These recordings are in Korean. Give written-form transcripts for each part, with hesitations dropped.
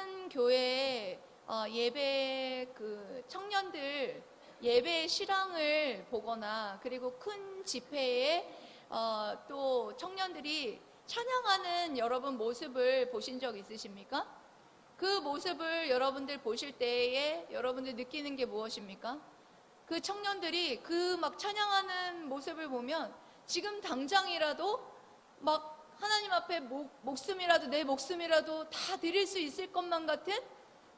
큰 교회에 예배 그 청년들 예배 실황을 보거나 그리고 큰 집회에 또 청년들이 찬양하는 여러분 모습을 보신 적 있으십니까? 그 모습을 여러분들 보실 때에 여러분들 느끼는 게 무엇입니까? 그 청년들이 그 막 찬양하는 모습을 보면 지금 당장이라도 막 하나님 앞에 목숨이라도 내 목숨이라도 다 드릴 수 있을 것만 같은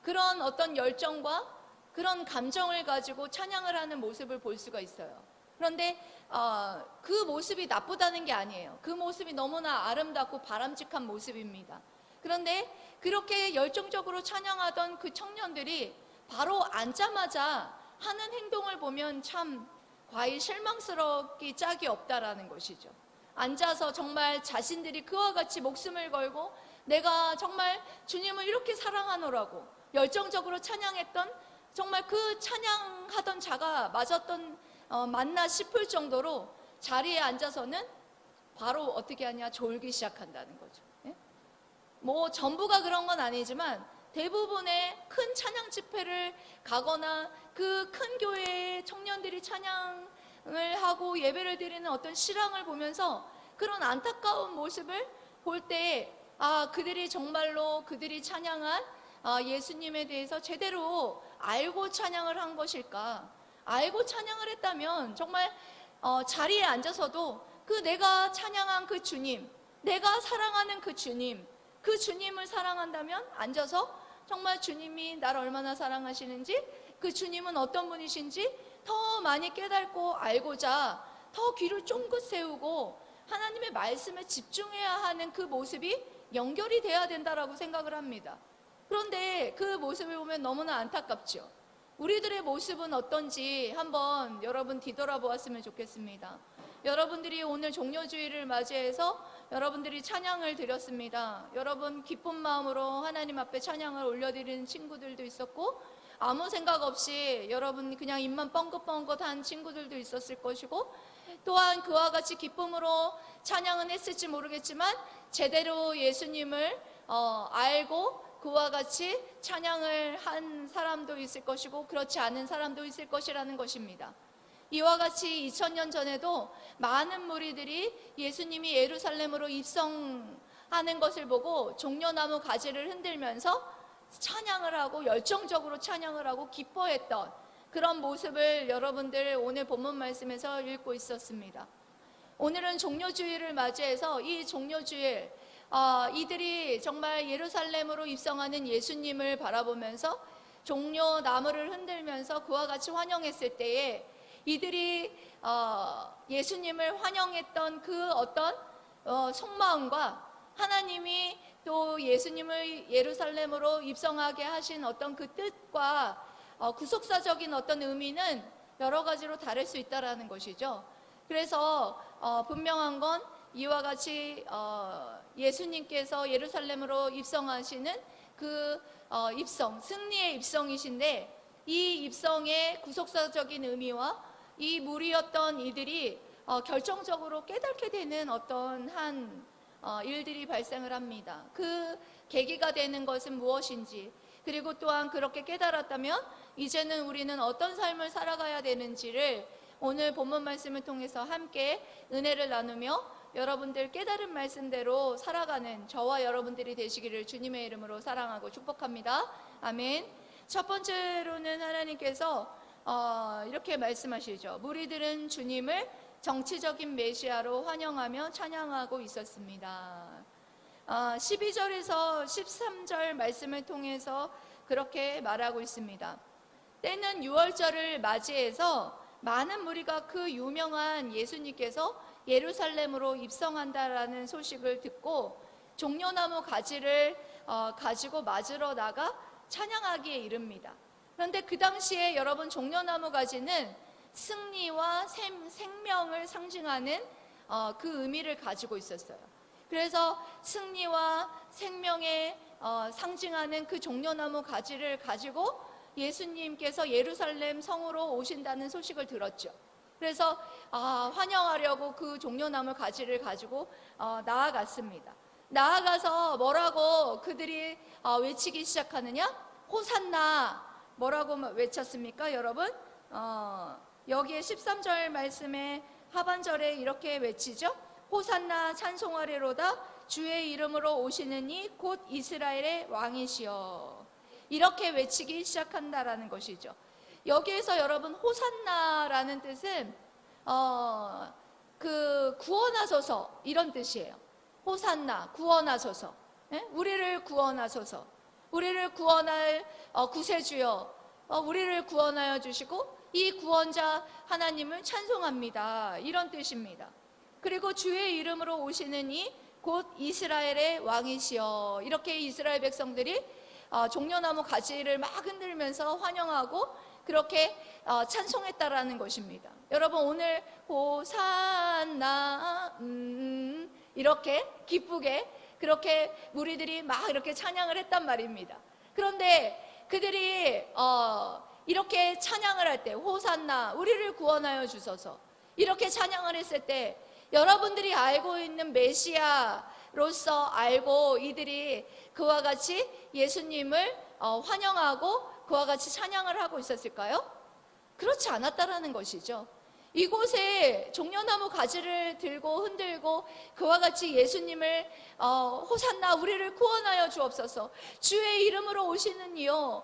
그런 어떤 열정과 그런 감정을 가지고 찬양을 하는 모습을 볼 수가 있어요. 그런데 그 모습이 나쁘다는 게 아니에요. 그 모습이 너무나 아름답고 바람직한 모습입니다. 그런데 그렇게 열정적으로 찬양하던 그 청년들이 바로 앉자마자 하는 행동을 보면 참 과히 실망스럽기 짝이 없다라는 것이죠. 앉아서 정말 자신들이 그와 같이 목숨을 걸고 내가 정말 주님을 이렇게 사랑하노라고 열정적으로 찬양했던 정말 그 찬양하던 자가 맞나 싶을 정도로 자리에 앉아서는 바로 어떻게 하냐, 졸기 시작한다는 거죠. 뭐 전부가 그런 건 아니지만 대부분의 큰 찬양 집회를 가거나 그 큰 교회의 청년들이 찬양을 하고 예배를 드리는 어떤 실황을 보면서 그런 안타까운 모습을 볼 때 그들이 정말로 그들이 찬양한 예수님에 대해서 제대로 알고 찬양을 한 것일까? 알고 찬양을 했다면 정말 자리에 앉아서도 그 내가 찬양한 그 주님, 내가 사랑하는 그 주님, 그 주님을 사랑한다면 앉아서 정말 주님이 나를 얼마나 사랑하시는지, 그 주님은 어떤 분이신지 더 많이 깨닫고 알고자 더 귀를 쫑긋 세우고 하나님의 말씀에 집중해야 하는 그 모습이 연결이 돼야 된다라고 생각을 합니다. 그런데 그 모습을 보면 너무나 안타깝죠. 우리들의 모습은 어떤지 한번 여러분 뒤돌아보았으면 좋겠습니다. 여러분들이 오늘 종료주일을 맞이해서 여러분들이 찬양을 드렸습니다. 여러분 기쁜 마음으로 하나님 앞에 찬양을 올려드리는 친구들도 있었고, 아무 생각 없이 여러분 그냥 입만 뻥긋뻥긋한 친구들도 있었을 것이고, 또한 그와 같이 기쁨으로 찬양은 했을지 모르겠지만 제대로 예수님을 알고 그와 같이 찬양을 한 사람도 있을 것이고 그렇지 않은 사람도 있을 것이라는 것입니다. 이와 같이 2000년 전에도 많은 무리들이 예수님이 예루살렘으로 입성하는 것을 보고 종려나무 가지를 흔들면서 찬양을 하고 열정적으로 찬양을 하고 기뻐했던 그런 모습을 여러분들 오늘 본문 말씀에서 읽고 있었습니다. 오늘은 종료주일을 맞이해서 이 종료주일 이들이 정말 예루살렘으로 입성하는 예수님을 바라보면서 종려나무를 흔들면서 그와 같이 환영했을 때에 이들이 예수님을 환영했던 그 어떤 속마음과 하나님이 또 예수님을 예루살렘으로 입성하게 하신 어떤 그 뜻과 구속사적인 어떤 의미는 여러 가지로 다를 수 있다는 것이죠. 그래서 분명한 건 이와 같이 예수님께서 예루살렘으로 입성하시는 그 입성, 승리의 입성이신데, 이 입성의 구속사적인 의미와 이 무리였던 이들이 결정적으로 깨닫게 되는 어떤 일들이 발생을 합니다. 그 계기가 되는 것은 무엇인지, 그리고 또한 그렇게 깨달았다면 이제는 우리는 어떤 삶을 살아가야 되는지를 오늘 본문 말씀을 통해서 함께 은혜를 나누며 여러분들 깨달은 말씀대로 살아가는 저와 여러분들이 되시기를 주님의 이름으로 사랑하고 축복합니다. 아멘. 첫 번째로는 하나님께서 이렇게 말씀하시죠. 무리들은 주님을 정치적인 메시아로 환영하며 찬양하고 있었습니다. 12절에서 13절 말씀을 통해서 그렇게 말하고 있습니다. 때는 유월절을 맞이해서 많은 무리가 그 유명한 예수님께서 예루살렘으로 입성한다라는 소식을 듣고 종려나무 가지를 가지고 맞으러 나가 찬양하기에 이릅니다. 그런데 그 당시에 여러분 종려나무 가지는 승리와 생명을 상징하는 그 의미를 가지고 있었어요. 그래서 승리와 생명에 상징하는 그 종려나무 가지를 가지고 예수님께서 예루살렘 성으로 오신다는 소식을 들었죠. 그래서 환영하려고 그 종려나무 가지를 가지고 나아갔습니다. 나아가서 뭐라고 그들이 외치기 시작하느냐? 호산나. 뭐라고 외쳤습니까, 여러분? 여기에 13절 말씀의 하반절에 이렇게 외치죠. 호산나 찬송하리로다. 주의 이름으로 오시는 이 곧 이스라엘의 왕이시여. 이렇게 외치기 시작한다라는 것이죠. 여기에서 여러분 호산나라는 뜻은 그 구원하소서 이런 뜻이에요. 호산나, 구원하소서. 우리를 구원하소서. 우리를 구원할 구세주여, 우리를 구원하여 주시고 이 구원자 하나님을 찬송합니다. 이런 뜻입니다. 그리고 주의 이름으로 오시는 이 곧 이스라엘의 왕이시여. 이렇게 이스라엘 백성들이 종려나무 가지를 막 흔들면서 환영하고 그렇게 찬송했다라는 것입니다. 여러분, 오늘 호산나 이렇게 기쁘게 그렇게 무리들이 막 이렇게 찬양을 했단 말입니다. 그런데 그들이 이렇게 찬양을 할 때 호산나, 우리를 구원하여 주소서, 이렇게 찬양을 했을 때 여러분들이 알고 있는 메시아로서 알고 이들이 그와 같이 예수님을 환영하고 그와 같이 찬양을 하고 있었을까요? 그렇지 않았다라는 것이죠. 이곳에 종려나무 가지를 들고 흔들고 그와 같이 예수님을 호산나, 우리를 구원하여 주옵소서, 주의 이름으로 오시는 이요,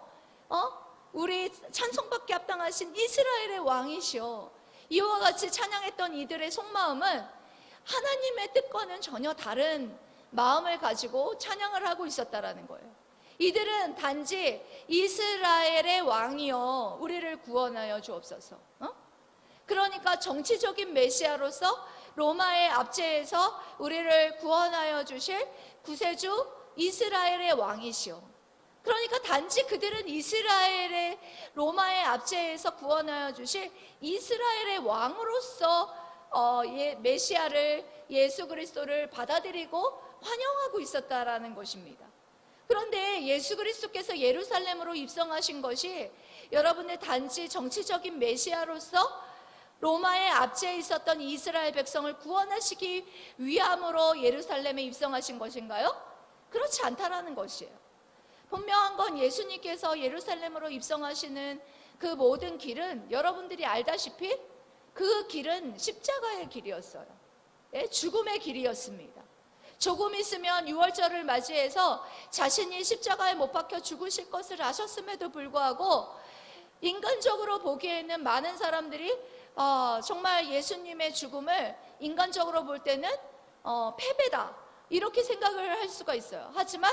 우리 찬송받게 합당하신 이스라엘의 왕이시여, 이와 같이 찬양했던 이들의 속마음은 하나님의 뜻과는 전혀 다른 마음을 가지고 찬양을 하고 있었다라는 거예요. 이들은 단지 이스라엘의 왕이여 우리를 구원하여 주옵소서, 그러니까 정치적인 메시아로서 로마의 압제에서 우리를 구원하여 주실 구세주 이스라엘의 왕이시오. 그러니까 단지 그들은 이스라엘의 로마의 압제에서 구원하여 주실 이스라엘의 왕으로서 메시아를, 예수 그리스도를 받아들이고 환영하고 있었다라는 것입니다. 그런데 예수 그리스도께서 예루살렘으로 입성하신 것이 여러분의 단지 정치적인 메시아로서 로마의 압제에 있었던 이스라엘 백성을 구원하시기 위함으로 예루살렘에 입성하신 것인가요? 그렇지 않다라는 것이에요. 분명한 건 예수님께서 예루살렘으로 입성하시는 그 모든 길은 여러분들이 알다시피 그 길은 십자가의 길이었어요. 죽음의 길이었습니다. 조금 있으면 유월절을 맞이해서 자신이 십자가에 못 박혀 죽으실 것을 아셨음에도 불구하고 인간적으로 보기에는 많은 사람들이 정말 예수님의 죽음을 인간적으로 볼 때는 패배다 이렇게 생각을 할 수가 있어요. 하지만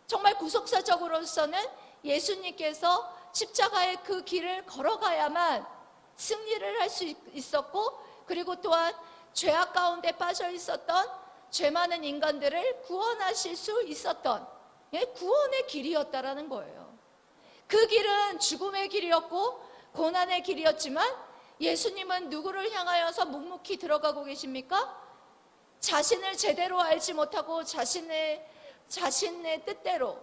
정말 구속사적으로서는 예수님께서 십자가의 그 길을 걸어가야만 승리를 할 수 있었고, 그리고 또한 죄악 가운데 빠져 있었던 죄 많은 인간들을 구원하실 수 있었던 구원의 길이었다라는 거예요. 그 길은 죽음의 길이었고 고난의 길이었지만 예수님은 누구를 향하여서 묵묵히 들어가고 계십니까? 자신을 제대로 알지 못하고 자신의 뜻대로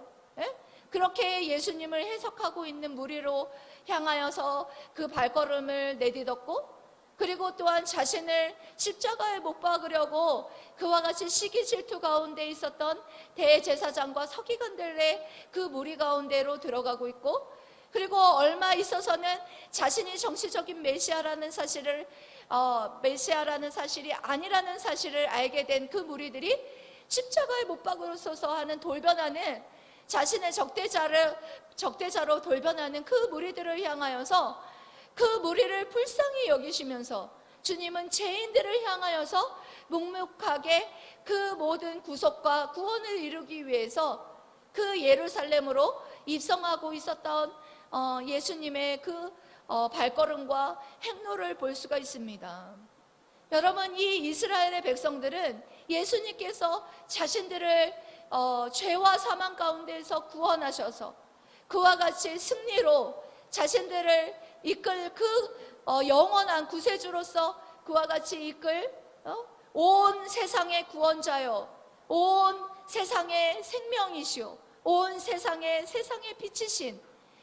그렇게 예수님을 해석하고 있는 무리로 향하여서 그 발걸음을 내딛었고, 그리고 또한 자신을 십자가에 못 박으려고 그와 같이 시기 질투 가운데 있었던 대제사장과 서기관들의 그 무리 가운데로 들어가고 있고, 그리고 얼마 있어서는 자신이 정치적인 메시아라는 사실이 아니라는 사실을 알게 된 그 무리들이 십자가에 못 박으소서 하는 돌변하는 자신의 적대자로 돌변하는 그 무리들을 향하여서 그 무리를 불쌍히 여기시면서 주님은 죄인들을 향하여서 묵묵하게 그 모든 구속과 구원을 이루기 위해서 그 예루살렘으로 입성하고 있었던 예수님의 그 발걸음과 행로를 볼 수가 있습니다. 여러분, 이 이스라엘의 백성들은 예수님께서 자신들을 죄와 사망 가운데서 구원하셔서 그와 같이 승리로 자신들을 이끌 그 영원한 구세주로서 그와 같이 이끌 온 세상의 구원자요, 온 세상의 생명이시오, 온 세상의 빛이신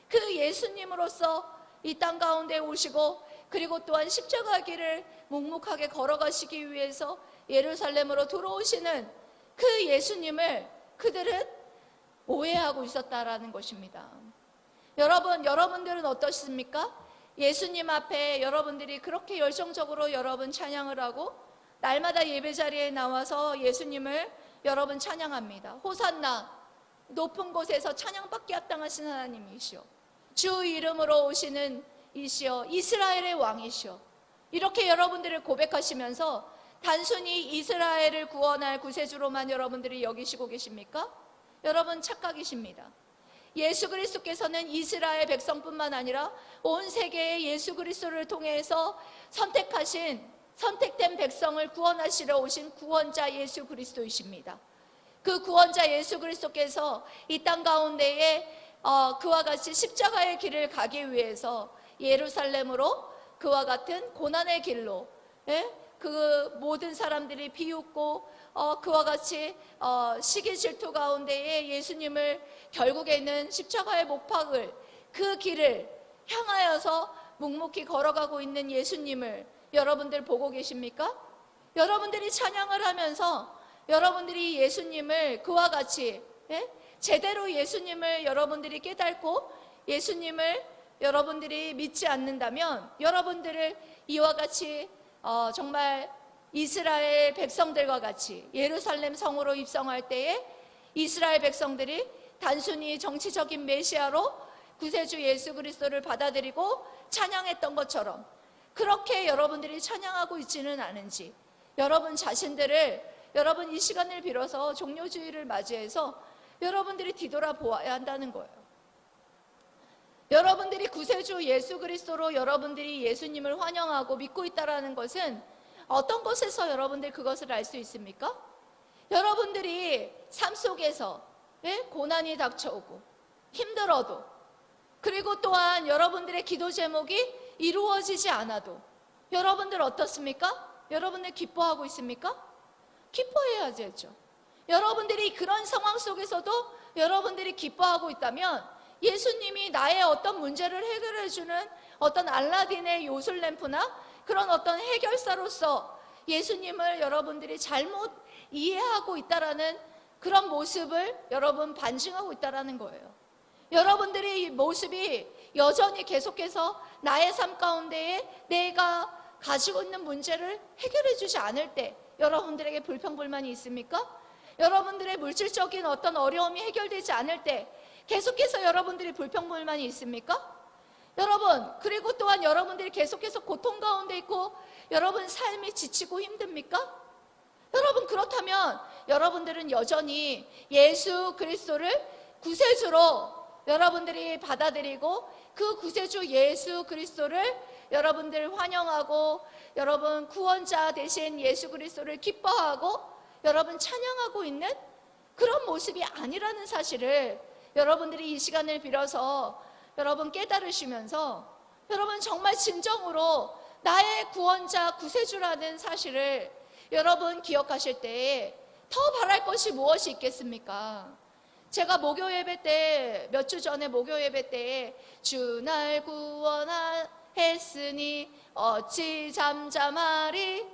그 예수님으로서 이 땅 가운데 오시고, 그리고 또한 십자가 길을 묵묵하게 걸어가시기 위해서 예루살렘으로 들어오시는 그 예수님을 그들은 오해하고 있었다라는 것입니다. 여러분들은 어떠십니까? 예수님 앞에 여러분들이 그렇게 열정적으로 여러분 찬양을 하고 날마다 예배 자리에 나와서 예수님을 여러분 찬양합니다. 호산나, 높은 곳에서 찬양받게 합당하신 하나님이시오, 주 이름으로 오시는 이시여, 이스라엘의 왕이시여, 이렇게 여러분들을 고백하시면서 단순히 이스라엘을 구원할 구세주로만 여러분들이 여기시고 계십니까? 여러분 착각이십니다. 예수 그리스도께서는 이스라엘 백성뿐만 아니라 온 세계의 예수 그리스도를 통해서 선택된 백성을 구원하시러 오신 구원자 예수 그리스도이십니다. 그 구원자 예수 그리스도께서 이 땅 가운데에 그와 같이 십자가의 길을 가기 위해서 예루살렘으로 그와 같은 고난의 길로, 그 모든 사람들이 비웃고 그와 같이 시기 질투 가운데에 예수님을 결국에는 십자가의 못 박을 그 길을 향하여서 묵묵히 걸어가고 있는 예수님을 여러분들 보고 계십니까? 여러분들이 찬양을 하면서 여러분들이 예수님을 그와 같이 제대로 예수님을 여러분들이 깨닫고 예수님을 여러분들이 믿지 않는다면 여러분들을 이와 같이 정말 이스라엘 백성들과 같이 예루살렘 성으로 입성할 때에 이스라엘 백성들이 단순히 정치적인 메시아로 구세주 예수 그리스도를 받아들이고 찬양했던 것처럼 그렇게 여러분들이 찬양하고 있지는 않은지, 여러분 자신들을 여러분 이 시간을 빌어서 종료주의를 맞이해서 여러분들이 뒤돌아보아야 한다는 거예요. 여러분들이 구세주 예수 그리스도로 여러분들이 예수님을 환영하고 믿고 있다는 것은 어떤 것에서 여러분들 그것을 알 수 있습니까? 여러분들이 삶 속에서 고난이 닥쳐오고 힘들어도, 그리고 또한 여러분들의 기도 제목이 이루어지지 않아도 여러분들 어떻습니까? 여러분들 기뻐하고 있습니까? 기뻐해야죠. 여러분들이 그런 상황 속에서도 여러분들이 기뻐하고 있다면 예수님이 나의 어떤 문제를 해결해주는 어떤 알라딘의 요술램프나 그런 어떤 해결사로서 예수님을 여러분들이 잘못 이해하고 있다라는 그런 모습을 여러분 반증하고 있다라는 거예요. 여러분들의 이 모습이 여전히 계속해서 나의 삶 가운데에 내가 가지고 있는 문제를 해결해 주지 않을 때 여러분들에게 불평불만이 있습니까? 여러분들의 물질적인 어떤 어려움이 해결되지 않을 때 계속해서 여러분들이 불평불만이 있습니까? 여러분, 그리고 또한 여러분들이 계속해서 고통 가운데 있고 여러분 삶이 지치고 힘듭니까? 여러분, 그렇다면 여러분들은 여전히 예수 그리스도를 구세주로 여러분들이 받아들이고 그 구세주 예수 그리스도를 여러분들 환영하고 여러분 구원자 되신 예수 그리스도를 기뻐하고 여러분 찬양하고 있는 그런 모습이 아니라는 사실을 여러분들이 이 시간을 빌어서 여러분 깨달으시면서 여러분 정말 진정으로 나의 구원자 구세주라는 사실을 여러분 기억하실 때에 더 바랄 것이 무엇이 있겠습니까? 제가 목요 예배 때, 몇 주 전에 목요 예배 때에 주 날 구원하였으니 어찌 잠잠하리,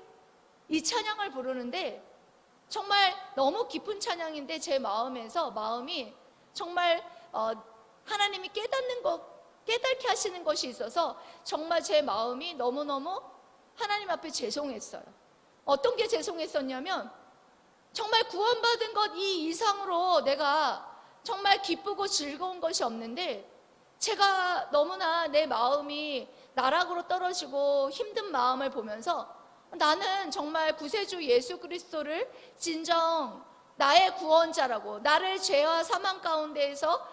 이 찬양을 부르는데 정말 너무 깊은 찬양인데 제 마음이 정말 하나님이 깨닫게 하시는 것이 있어서 정말 제 마음이 너무너무 하나님 앞에 죄송했어요. 어떤 게 죄송했었냐면 정말 구원받은 것 이 이상으로 내가 정말 기쁘고 즐거운 것이 없는데 제가 너무나 내 마음이 나락으로 떨어지고 힘든 마음을 보면서 나는 정말 구세주 예수 그리스도를 진정 나의 구원자라고, 나를 죄와 사망 가운데에서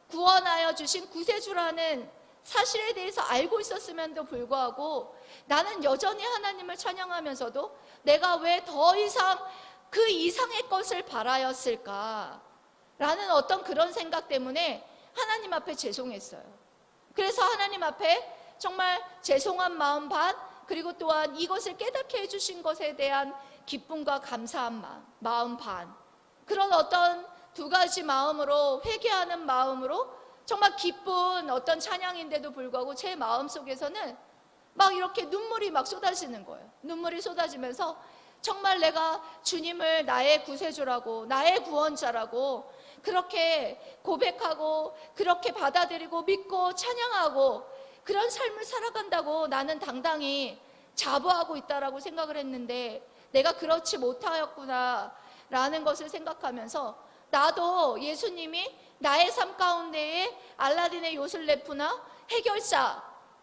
구원하여 주신 구세주라는 사실에 대해서 알고 있었음에도 불구하고 나는 여전히 하나님을 찬양하면서도 내가 왜 더 이상 그 이상의 것을 바라였을까 라는 어떤 그런 생각 때문에 하나님 앞에 죄송했어요. 그래서 하나님 앞에 정말 죄송한 마음 반, 그리고 또한 이것을 깨닫게 해주신 것에 대한 기쁨과 감사한 마음 반, 그런 어떤 두 가지 마음으로, 회개하는 마음으로 정말 기쁜 어떤 찬양인데도 불구하고 제 마음 속에서는 막 이렇게 눈물이 막 쏟아지는 거예요. 눈물이 쏟아지면서 정말 내가 주님을 나의 구세주라고, 나의 구원자라고 그렇게 고백하고 그렇게 받아들이고 믿고 찬양하고 그런 삶을 살아간다고 나는 당당히 자부하고 있다라고 생각을 했는데, 내가 그렇지 못하였구나 라는 것을 생각하면서 나도 예수님이 나의 삶 가운데에 알라딘의 요술래프나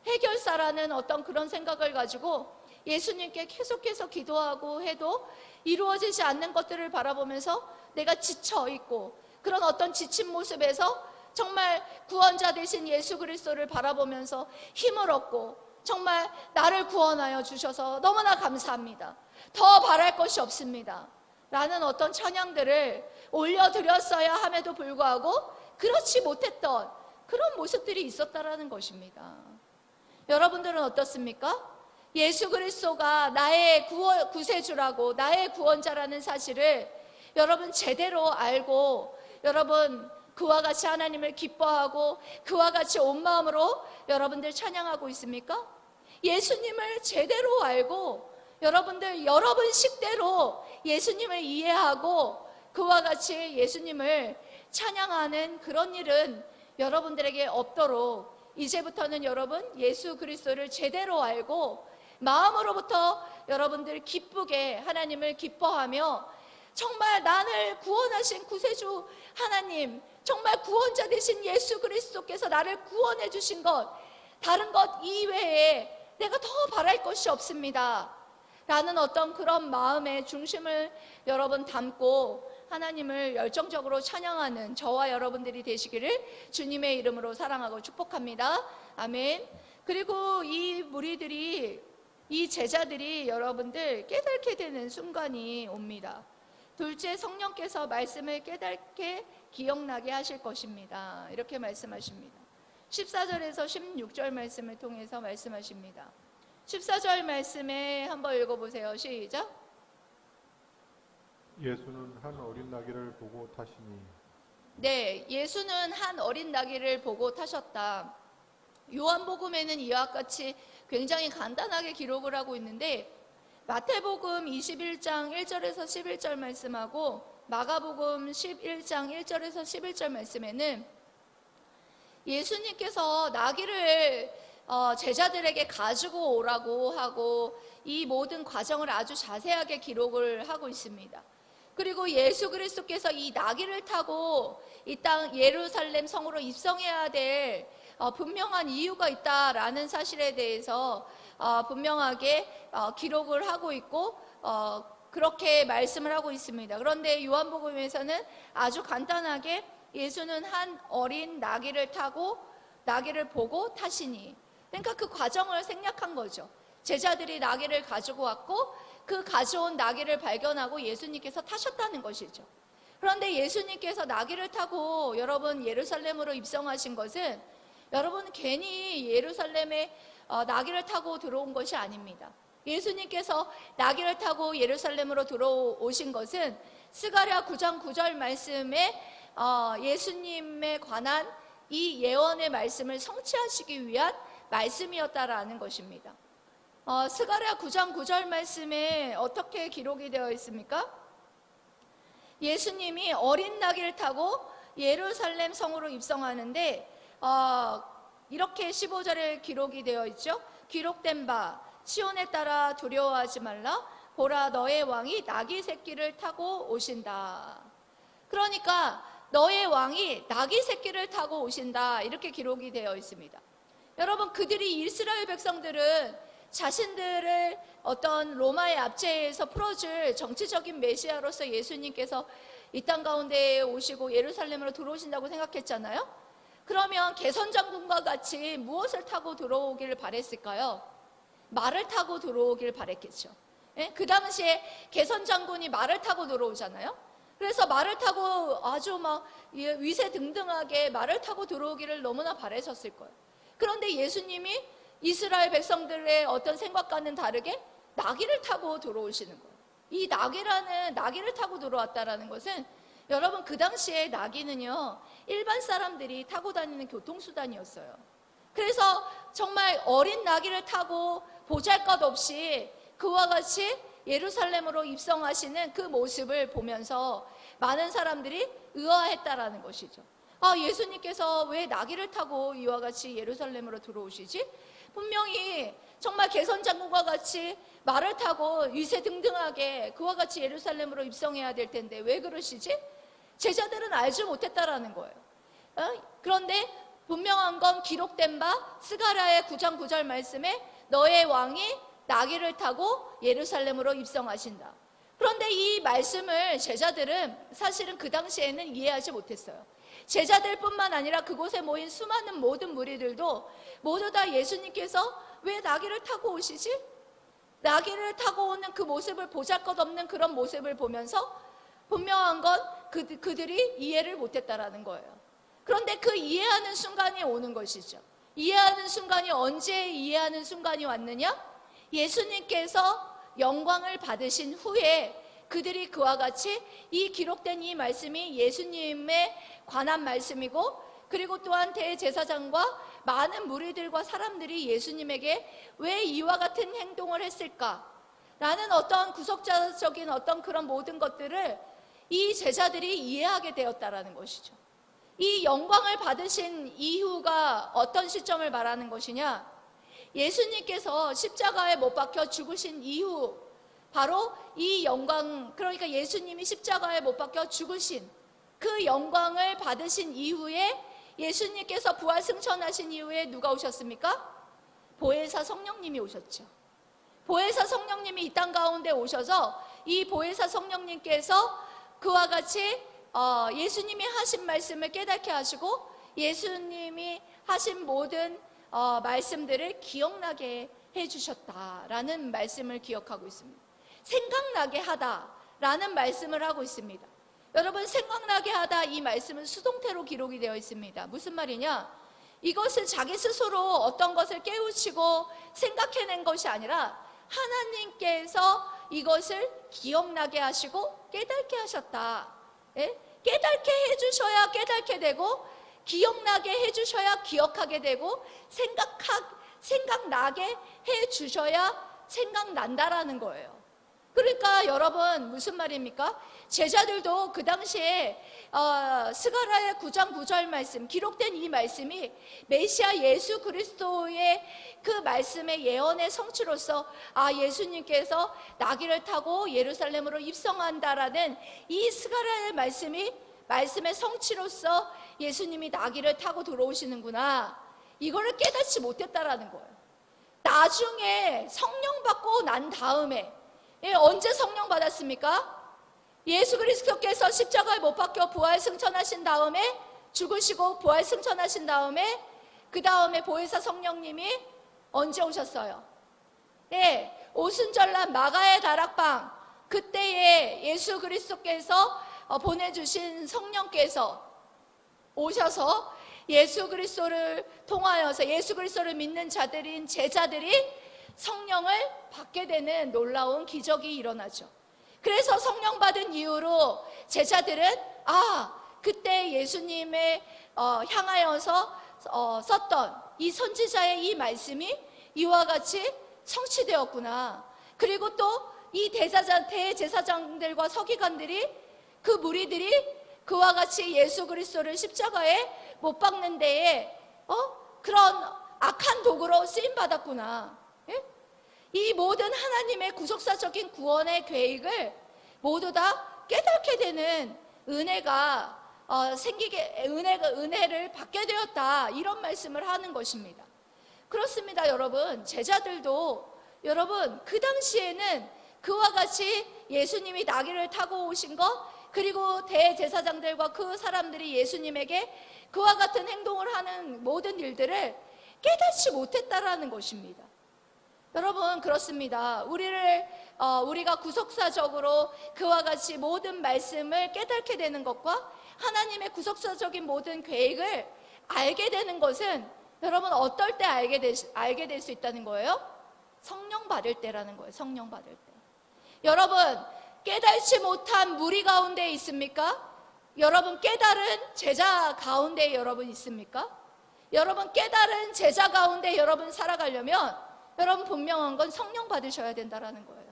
해결사라는 어떤 그런 생각을 가지고 예수님께 계속해서 기도하고 해도 이루어지지 않는 것들을 바라보면서 내가 지쳐있고, 그런 어떤 지친 모습에서 정말 구원자 되신 예수 그리스도를 바라보면서 힘을 얻고, 정말 나를 구원하여 주셔서 너무나 감사합니다, 더 바랄 것이 없습니다 라는 어떤 찬양들을 올려드렸어야 함에도 불구하고 그렇지 못했던 그런 모습들이 있었다라는 것입니다. 여러분들은 어떻습니까? 예수 그리스도가 나의 구세주라고, 나의 구원자라는 사실을 여러분 제대로 알고, 여러분 그와 같이 하나님을 기뻐하고 그와 같이 온 마음으로 여러분들 찬양하고 있습니까? 예수님을 제대로 알고 여러분들 여러분 식대로 예수님을 이해하고 그와 같이 예수님을 찬양하는 그런 일은 여러분들에게 없도록 이제부터는 여러분 예수 그리스도를 제대로 알고 마음으로부터 여러분들 기쁘게 하나님을 기뻐하며, 정말 나를 구원하신 구세주 하나님, 정말 구원자 되신 예수 그리스도께서 나를 구원해 주신 것, 다른 것 이외에 내가 더 바랄 것이 없습니다 라는 어떤 그런 마음의 중심을 여러분 담고 하나님을 열정적으로 찬양하는 저와 여러분들이 되시기를 주님의 이름으로 사랑하고 축복합니다. 아멘. 그리고 이 제자들이 여러분들 깨닫게 되는 순간이 옵니다. 둘째, 성령께서 말씀을 깨닫게 기억나게 하실 것입니다. 이렇게 말씀하십니다. 14절에서 16절 말씀을 통해서 말씀하십니다. 14절 말씀에 한번 읽어보세요. 시작. 예수는 한 어린 나귀를 보고 타시니. 네, 예수는 한 어린 나귀를 보고 타셨다. 요한복음에는 이와 같이 굉장히 간단하게 기록을 하고 있는데, 마태복음 21장 1절에서 11절 말씀하고 마가복음 11장 1절에서 11절 말씀에는 예수님께서 나귀를 제자들에게 가지고 오라고 하고 이 모든 과정을 아주 자세하게 기록을 하고 있습니다. 그리고 예수 그리스도께서 이 나귀를 타고 이 땅 예루살렘 성으로 입성해야 될 분명한 이유가 있다라는 사실에 대해서 분명하게 기록을 하고 있고 그렇게 말씀을 하고 있습니다. 그런데 요한복음에서는 아주 간단하게 예수는 한 어린 나귀를 타고 나귀를 보고 타시니, 그러니까 그 과정을 생략한 거죠. 제자들이 나귀를 가지고 왔고 그 가져온 나귀를 발견하고 예수님께서 타셨다는 것이죠. 그런데 예수님께서 나귀를 타고 여러분 예루살렘으로 입성하신 것은 여러분 괜히 예루살렘에 나귀를 타고 들어온 것이 아닙니다. 예수님께서 나귀를 타고 예루살렘으로 들어오신 것은 스가랴 9장 9절 말씀에 예수님에 관한 이 예언의 말씀을 성취하시기 위한 말씀이었다라는 것입니다. 스가랴 9장 9절 말씀에 어떻게 기록이 되어 있습니까? 예수님이 어린 나귀를 타고 예루살렘 성으로 입성하는데 이렇게 15절에 기록이 되어 있죠. 기록된 바 시온에 따라 두려워하지 말라, 보라 너의 왕이 나귀 새끼를 타고 오신다. 그러니까 너의 왕이 나귀 새끼를 타고 오신다, 이렇게 기록이 되어 있습니다. 여러분, 그들이 이스라엘 백성들은 자신들을 어떤 로마의 압제에서 풀어줄 정치적인 메시아로서 예수님께서 이 땅 가운데에 오시고 예루살렘으로 들어오신다고 생각했잖아요. 그러면 개선장군과 같이 무엇을 타고 들어오기를 바랬을까요? 말을 타고 들어오기를 바랬겠죠. 그 당시에 개선장군이 말을 타고 들어오잖아요. 그래서 말을 타고 아주 막 위세등등하게 말을 타고 들어오기를 너무나 바라셨을 거예요. 그런데 예수님이 이스라엘 백성들의 어떤 생각과는 다르게 나귀를 타고 들어오시는 거예요. 이 나귀를 타고 들어왔다라는 것은 여러분, 그 당시에 나귀는요 일반 사람들이 타고 다니는 교통수단이었어요. 그래서 정말 어린 나귀를 타고 보잘것없이 그와 같이 예루살렘으로 입성하시는 그 모습을 보면서 많은 사람들이 의아했다라는 것이죠. 아, 예수님께서 왜 나귀를 타고 이와 같이 예루살렘으로 들어오시지? 분명히 정말 개선장군과 같이 말을 타고 위세등등하게 그와 같이 예루살렘으로 입성해야 될 텐데 왜 그러시지? 제자들은 알지 못했다라는 거예요. 그런데 분명한 건 기록된 바 스가랴의 9장 9절 말씀에 너의 왕이 나귀를 타고 예루살렘으로 입성하신다. 그런데 이 말씀을 제자들은 사실은 그 당시에는 이해하지 못했어요. 제자들뿐만 아니라 그곳에 모인 수많은 모든 무리들도 모두 다 예수님께서 왜 나귀를 타고 오시지? 나귀를 타고 오는 그 모습을 보잘것없는 그런 모습을 보면서 분명한 건 그들이 이해를 못했다라는 거예요. 그런데 그 이해하는 순간이 오는 것이죠. 이해하는 순간이 언제 이해하는 순간이 왔느냐? 예수님께서 영광을 받으신 후에 그들이 그와 같이 이 기록된 이 말씀이 예수님에 관한 말씀이고, 그리고 또한 대제사장과 많은 무리들과 사람들이 예수님에게 왜 이와 같은 행동을 했을까? 라는 어떤 구속자적인 어떤 그런 모든 것들을 이 제자들이 이해하게 되었다라는 것이죠. 이 영광을 받으신 이후가 어떤 시점을 말하는 것이냐? 예수님께서 십자가에 못 박혀 죽으신 이후, 바로 이 영광, 그러니까 예수님이 십자가에 못 박혀 죽으신 그 영광을 받으신 이후에 예수님께서 부활 승천하신 이후에 누가 오셨습니까? 보혜사 성령님이 오셨죠. 보혜사 성령님이 이 땅 가운데 오셔서 이 보혜사 성령님께서 그와 같이 예수님이 하신 말씀을 깨닫게 하시고 예수님이 하신 모든 말씀들을 기억나게 해주셨다라는 말씀을 기억하고 있습니다. 생각나게 하다라는 말씀을 하고 있습니다. 여러분, 생각나게 하다, 이 말씀은 수동태로 기록이 되어 있습니다. 무슨 말이냐? 이것은 자기 스스로 어떤 것을 깨우치고 생각해낸 것이 아니라 하나님께서 이것을 기억나게 하시고 깨닫게 하셨다. 예? 깨닫게 해주셔야 깨닫게 되고, 기억나게 해주셔야 기억하게 되고, 생각나게 해주셔야 생각난다라는 거예요. 그러니까 여러분, 무슨 말입니까? 제자들도 그 당시에 스가랴의 9장 9절 말씀, 기록된 이 말씀이 메시아 예수 그리스도의 그 말씀의 예언의 성취로서 예수님께서 나귀를 타고 예루살렘으로 입성한다라는 이 스가랴의 말씀의 성취로서 예수님이 나귀를 타고 들어오시는구나, 이거를 깨닫지 못했다라는 거예요. 나중에 성령 받고 난 다음에, 언제 성령 받았습니까? 예수 그리스도께서 십자가에 못 박혀 부활 승천하신 다음에, 죽으시고 부활 승천하신 다음에, 그 다음에 보혜사 성령님이 언제 오셨어요? 오순절날 마가의 다락방, 그때에 예수 그리스도께서 보내주신 성령께서 오셔서 예수 그리스도를 통하여서 예수 그리스도를 믿는 자들인 제자들이 성령을 받게 되는 놀라운 기적이 일어나죠. 그래서 성령 받은 이후로 제자들은 그때 예수님의 향하여서 썼던 이 선지자의 이 말씀이 이와 같이 성취되었구나. 그리고 또 이 대제사장들과 서기관들이, 그 무리들이 그와 같이 예수 그리스도를 십자가에 못 박는 데에 그런 악한 도구로 쓰임 받았구나. 이 모든 하나님의 구속사적인 구원의 계획을 모두 다 깨닫게 되는 은혜가 은혜를 받게 되었다, 이런 말씀을 하는 것입니다. 그렇습니다. 여러분, 제자들도 여러분 그 당시에는 그와 같이 예수님이 나귀를 타고 오신 것, 그리고 대제사장들과 그 사람들이 예수님에게 그와 같은 행동을 하는 모든 일들을 깨닫지 못했다라는 것입니다. 여러분, 그렇습니다. 우리가 구속사적으로 그와 같이 모든 말씀을 깨닫게 되는 것과 하나님의 구속사적인 모든 계획을 알게 되는 것은 여러분 어떨 때 알게 될 수 있다는 거예요? 성령 받을 때라는 거예요. 성령 받을 때. 여러분, 깨달지 못한 무리 가운데 있습니까? 여러분, 깨달은 제자 가운데 여러분 있습니까? 여러분, 깨달은 제자 가운데 여러분 살아가려면 여러분 분명한 건 성령 받으셔야 된다는 거예요.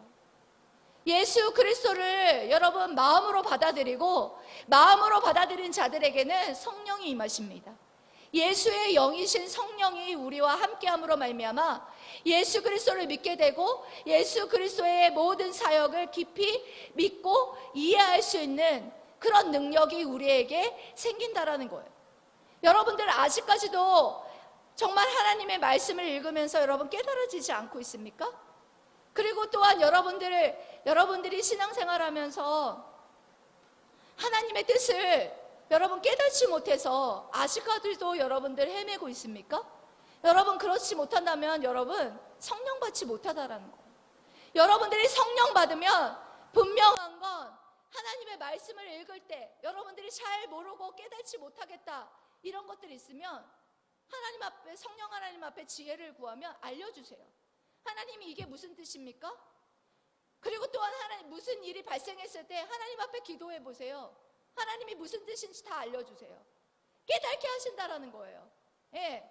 예수 그리스도를 여러분 마음으로 받아들이고 마음으로 받아들인 자들에게는 성령이 임하십니다. 예수의 영이신 성령이 우리와 함께함으로 말미암아 예수 그리스도를 믿게 되고 예수 그리스도의 모든 사역을 깊이 믿고 이해할 수 있는 그런 능력이 우리에게 생긴다라는 거예요. 여러분들 아직까지도 정말 하나님의 말씀을 읽으면서 여러분 깨달아지지 않고 있습니까? 그리고 또한 여러분들이 신앙생활하면서 하나님의 뜻을 여러분 깨닫지 못해서 아직까지도 여러분들 헤매고 있습니까? 여러분 그렇지 못한다면 여러분 성령 받지 못하다라는 거예요. 여러분들이 성령 받으면 분명한 건 하나님의 말씀을 읽을 때 여러분들이 잘 모르고 깨닫지 못하겠다 이런 것들이 있으면 하나님 앞에 성령 하나님 앞에 지혜를 구하면 알려주세요. 하나님이 이게 무슨 뜻입니까? 그리고 또한 하나님 무슨 일이 발생했을 때 하나님 앞에 기도해 보세요. 하나님이 무슨 뜻인지 다 알려주세요. 깨닫게 하신다라는 거예요. 예.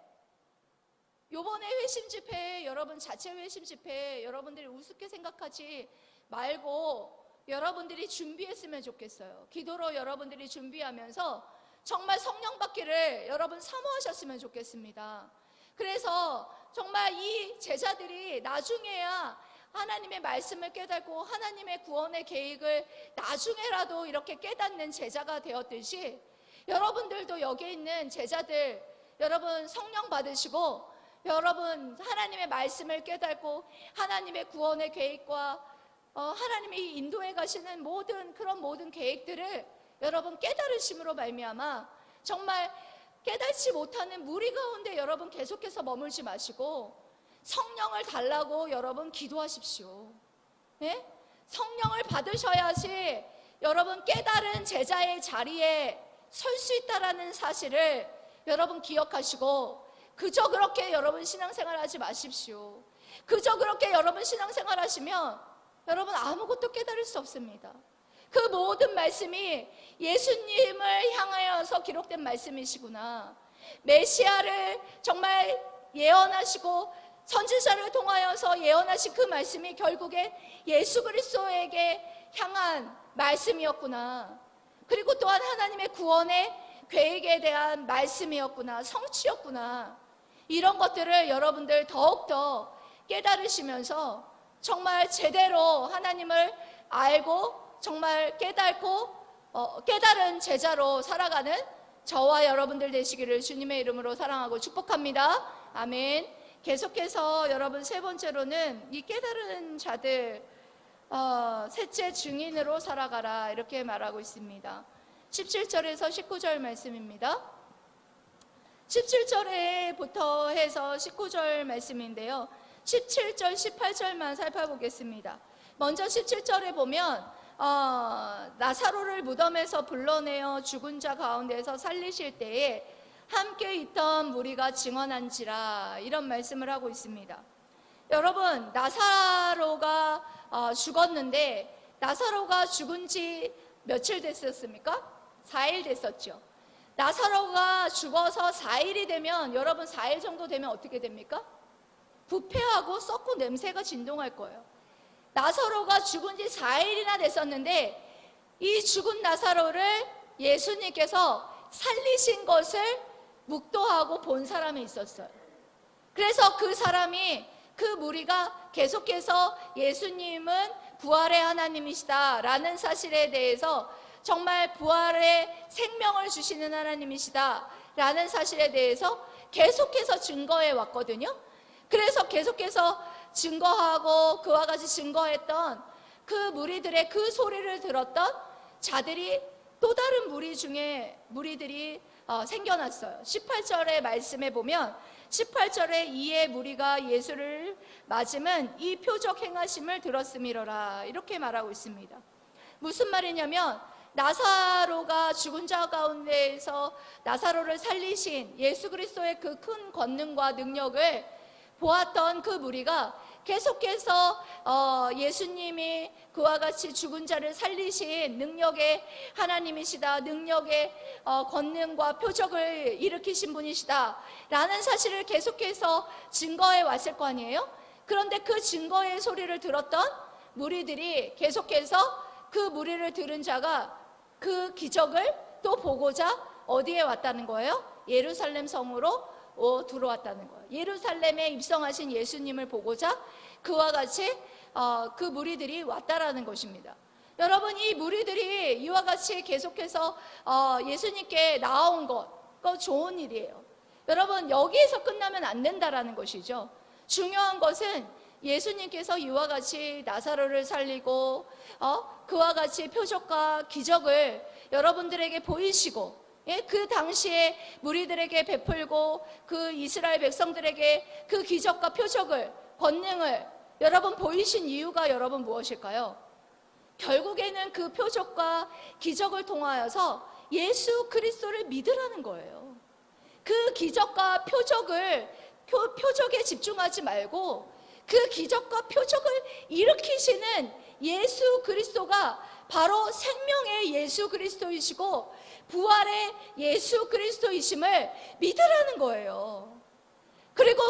요번에 회심 집회에 여러분 자체 회심 집회에 여러분들이 우습게 생각하지 말고 여러분들이 준비했으면 좋겠어요. 기도로 여러분들이 준비하면서 정말 성령 받기를 여러분 사모하셨으면 좋겠습니다. 그래서 정말 이 제자들이 나중에야 하나님의 말씀을 깨닫고 하나님의 구원의 계획을 나중에라도 이렇게 깨닫는 제자가 되었듯이 여러분들도 여기 있는 제자들 여러분 성령 받으시고 여러분 하나님의 말씀을 깨닫고 하나님의 구원의 계획과 하나님이 인도해 가시는 그런 모든 계획들을 여러분 깨달으심으로 말미암아 정말 깨닫지 못하는 무리 가운데 여러분 계속해서 머물지 마시고 성령을 달라고 여러분 기도하십시오. 네? 성령을 받으셔야지 여러분 깨달은 제자의 자리에 설 수 있다라는 사실을 여러분 기억하시고 그저 그렇게 여러분 신앙생활 하지 마십시오. 그저 그렇게 여러분 신앙생활 하시면 여러분 아무것도 깨달을 수 없습니다. 그 모든 말씀이 예수님을 향하여서 기록된 말씀이시구나. 메시아를 정말 예언하시고 선지자를 통하여서 예언하신 그 말씀이 결국에 예수 그리스도에게 향한 말씀이었구나. 그리고 또한 하나님의 구원의 계획에 대한 말씀이었구나. 성취였구나. 이런 것들을 여러분들 더욱더 깨달으시면서 정말 제대로 하나님을 알고 정말 깨닫고 깨달은 제자로 살아가는 저와 여러분들 되시기를 주님의 이름으로 사랑하고 축복합니다. 아멘. 계속해서 여러분 세 번째로는 이 깨달은 자들 셋째 증인으로 살아가라 이렇게 말하고 있습니다. 17절에서 19절 말씀입니다. 17절에부터 해서 19절 말씀인데요. 17절, 18절만 살펴보겠습니다. 먼저 17절에 보면 나사로를 무덤에서 불러내어 죽은 자 가운데서 살리실 때에 함께 있던 무리가 증언한지라 이런 말씀을 하고 있습니다. 여러분 나사로가 죽었는데 나사로가 죽은 지 며칠 됐었습니까? 4일 됐었죠. 나사로가 죽어서 4일이 되면 여러분 4일 정도 되면 어떻게 됩니까? 부패하고 썩고 냄새가 진동할 거예요. 나사로가 죽은 지 4일이나 됐었는데 이 죽은 나사로를 예수님께서 살리신 것을 묵도하고 본 사람이 있었어요. 그래서 그 사람이 그 무리가 계속해서 예수님은 부활의 하나님이시다라는 사실에 대해서 정말 부활의 생명을 주시는 하나님이시다라는 사실에 대해서 계속해서 증거해 왔거든요. 그래서 계속해서 증거하고 그와 같이 증거했던 그 무리들의 그 소리를 들었던 자들이 또 다른 무리들이 생겨났어요. 18절의 말씀에 보면 18절에 이에 무리가 예수를 맞으면 이 표적 행하심을 들었음이로라 이렇게 말하고 있습니다. 무슨 말이냐면 나사로가 죽은 자 가운데에서 나사로를 살리신 예수 그리스도의 그 큰 권능과 능력을 보았던 그 무리가 계속해서 예수님이 그와 같이 죽은 자를 살리신 능력의 하나님이시다, 능력의 권능과 표적을 일으키신 분이시다 라는 사실을 계속해서 증거해 왔을 거 아니에요? 그런데 그 증거의 소리를 들었던 무리들이 계속해서 그 무리를 들은 자가 그 기적을 또 보고자 어디에 왔다는 거예요? 예루살렘 성으로 들어왔다는 거예요. 예루살렘에 입성하신 예수님을 보고자 그와 같이 그 무리들이 왔다라는 것입니다. 여러분, 이 무리들이 이와 같이 계속해서 예수님께 나아온 그거 좋은 일이에요. 여러분, 여기에서 끝나면 안 된다라는 것이죠. 중요한 것은 예수님께서 이와 같이 나사로를 살리고 그와 같이 표적과 기적을 여러분들에게 보이시고, 그 당시에 무리들에게 베풀고 그 이스라엘 백성들에게 그 기적과 표적을, 권능을 여러분 보이신 이유가 여러분 무엇일까요? 결국에는 그 표적과 기적을 통하여서 예수 그리스도를 믿으라는 거예요. 그 기적과 표적에 집중하지 말고 그 기적과 표적을 일으키시는 예수 그리스도가 바로 생명의 예수 그리스도이시고 부활의 예수 그리스도이심을 믿으라는 거예요. 그리고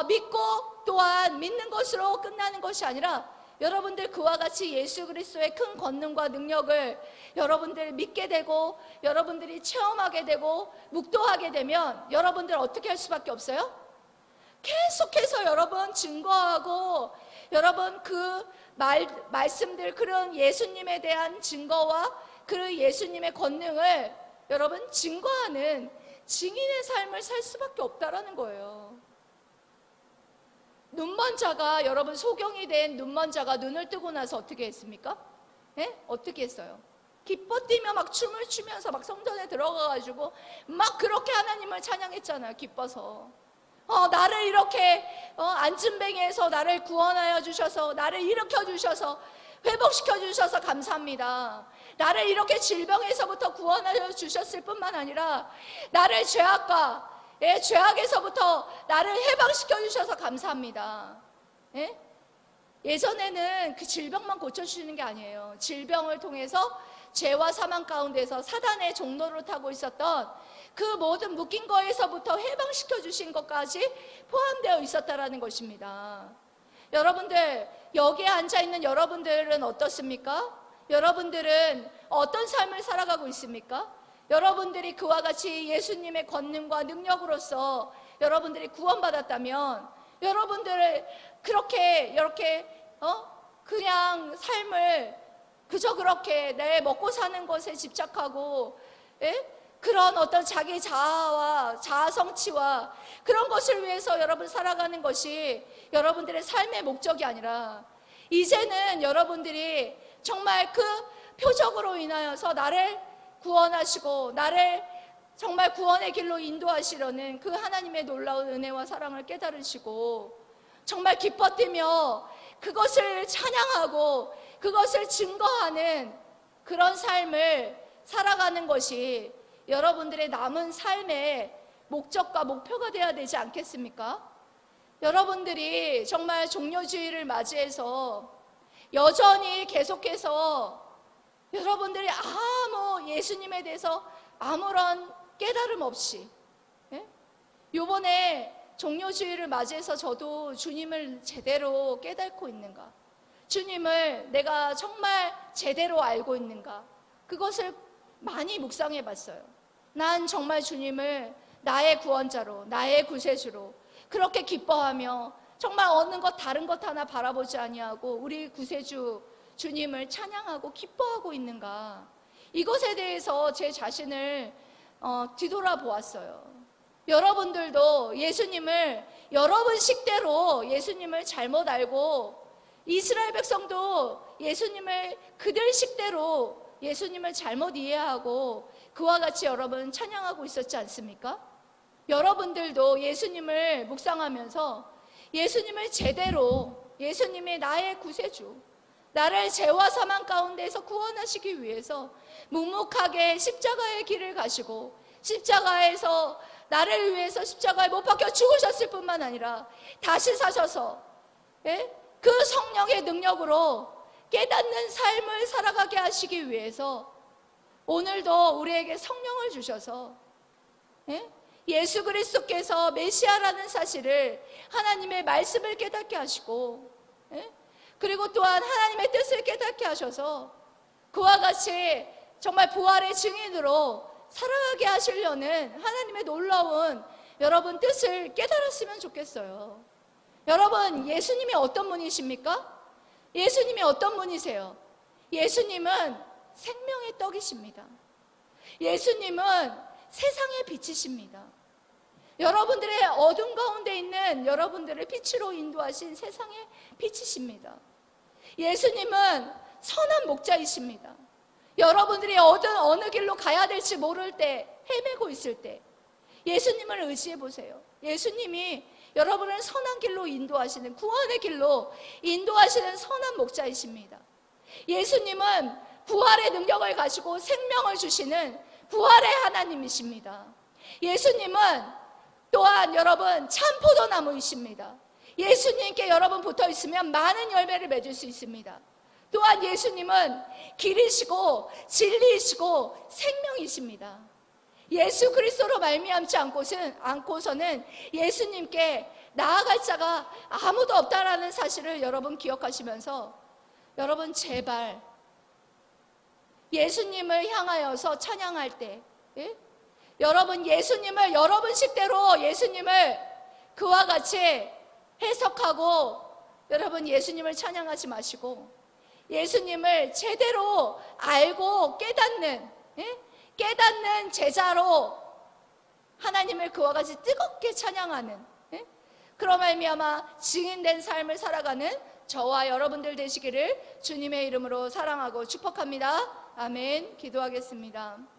믿고 또한 믿는 것으로 끝나는 것이 아니라 여러분들 그와 같이 예수 그리스도의 큰 권능과 능력을 여러분들 믿게 되고 여러분들이 체험하게 되고 묵도하게 되면 여러분들 어떻게 할 수밖에 없어요? 계속해서 여러분 증거하고 여러분 그 말씀들, 그런 예수님에 대한 증거와 그 예수님의 권능을 여러분 증거하는 증인의 삶을 살 수밖에 없다라는 거예요. 눈먼 자가, 여러분 소경이 된 눈먼 자가 눈을 뜨고 나서 어떻게 했습니까? 어떻게 했어요? 기뻐 뛰며 막 춤을 추면서 막 성전에 들어가가지고 막 그렇게 하나님을 찬양했잖아요. 기뻐서. 나를 이렇게 안진뱅이에서 나를 구원하여 주셔서, 나를 일으켜 주셔서, 회복시켜 주셔서 감사합니다. 나를 이렇게 질병에서부터 구원하여 주셨을 뿐만 아니라 나를 죄악에서부터 나를 해방시켜 주셔서 감사합니다. 예전에는 그 질병만 고쳐주시는 게 아니에요. 질병을 통해서 죄와 사망 가운데서 사단의 종로를 타고 있었던 그 모든 묶인 거에서부터 해방시켜 주신 것까지 포함되어 있었다라는 것입니다. 여러분들, 여기에 앉아있는 여러분들은 어떻습니까? 여러분들은 어떤 삶을 살아가고 있습니까? 여러분들이 그와 같이 예수님의 권능과 능력으로서 여러분들이 구원받았다면 여러분들을 이렇게 그냥 삶을 그저 그렇게 내 먹고 사는 것에 집착하고 그런 어떤 자기 자아와 자아 성취와 그런 것을 위해서 여러분 살아가는 것이 여러분들의 삶의 목적이 아니라 이제는 여러분들이 정말 그 표적으로 인하여서 나를 구원하시고 나를 정말 구원의 길로 인도하시려는 그 하나님의 놀라운 은혜와 사랑을 깨달으시고 정말 기뻐 뛰며 그것을 찬양하고 그것을 증거하는 그런 삶을 살아가는 것이 여러분들의 남은 삶의 목적과 목표가 되어야 되지 않겠습니까? 여러분들이 정말 종료주의를 맞이해서 여전히 계속해서 여러분들이 예수님에 대해서 아무런 깨달음 없이 요번에 종료주의를 맞이해서 저도 주님을 제대로 깨닫고 있는가, 주님을 내가 정말 제대로 알고 있는가, 그것을 많이 묵상해 봤어요. 난 정말 주님을 나의 구원자로, 나의 구세주로 그렇게 기뻐하며 정말 어느 것 다른 것 하나 바라보지 아니하고 우리 구세주 주님을 찬양하고 기뻐하고 있는가, 이것에 대해서 제 자신을 뒤돌아보았어요. 여러분들도 예수님을 여러분 식대로 예수님을 잘못 알고 이스라엘 백성도 예수님을 그들 식대로 예수님을 잘못 이해하고 그와 같이 여러분 찬양하고 있었지 않습니까? 여러분들도 예수님을 묵상하면서 예수님을 제대로, 예수님이 나의 구세주, 나를 죄와 사망 가운데서 구원하시기 위해서 묵묵하게 십자가의 길을 가시고 십자가에서 나를 위해서 십자가에 못 박혀 죽으셨을 뿐만 아니라 다시 사셔서 그 성령의 능력으로 깨닫는 삶을 살아가게 하시기 위해서 오늘도 우리에게 성령을 주셔서 예수 그리스도께서 메시아라는 사실을, 하나님의 말씀을 깨닫게 하시고 그리고 또한 하나님의 뜻을 깨닫게 하셔서 그와 같이 정말 부활의 증인으로 살아가게 하시려는 하나님의 놀라운 여러분 뜻을 깨달았으면 좋겠어요. 여러분, 예수님이 어떤 분이십니까? 예수님이 어떤 분이세요? 예수님은 생명의 떡이십니다. 예수님은 세상의 빛이십니다. 여러분들의 어둠 가운데 있는 여러분들을 빛으로 인도하신 세상의 빛이십니다. 예수님은 선한 목자이십니다. 여러분들이 어느 길로 가야 될지 모를 때, 헤매고 있을 때 예수님을 의지해 보세요. 예수님이 여러분을 선한 길로 인도하시는, 구원의 길로 인도하시는 선한 목자이십니다. 예수님은 부활의 능력을 가지고 생명을 주시는 부활의 하나님이십니다. 예수님은 또한 여러분 참 포도나무이십니다. 예수님께 여러분 붙어 있으면 많은 열매를 맺을 수 있습니다. 또한 예수님은 길이시고 진리이시고 생명이십니다. 예수 그리스도로 말미암지 않고서는 예수님께 나아갈 자가 아무도 없다라는 사실을 여러분 기억하시면서 여러분 제발 예수님을 향하여서 찬양할 때 여러분 예수님을 여러분 식대로 예수님을 그와 같이 해석하고 여러분 예수님을 찬양하지 마시고 예수님을 제대로 알고 깨닫는 제자로 하나님을 그와 같이 뜨겁게 찬양하는 그런 말미암아 증인된 삶을 살아가는 저와 여러분들 되시기를 주님의 이름으로 사랑하고 축복합니다. 아멘. 기도하겠습니다.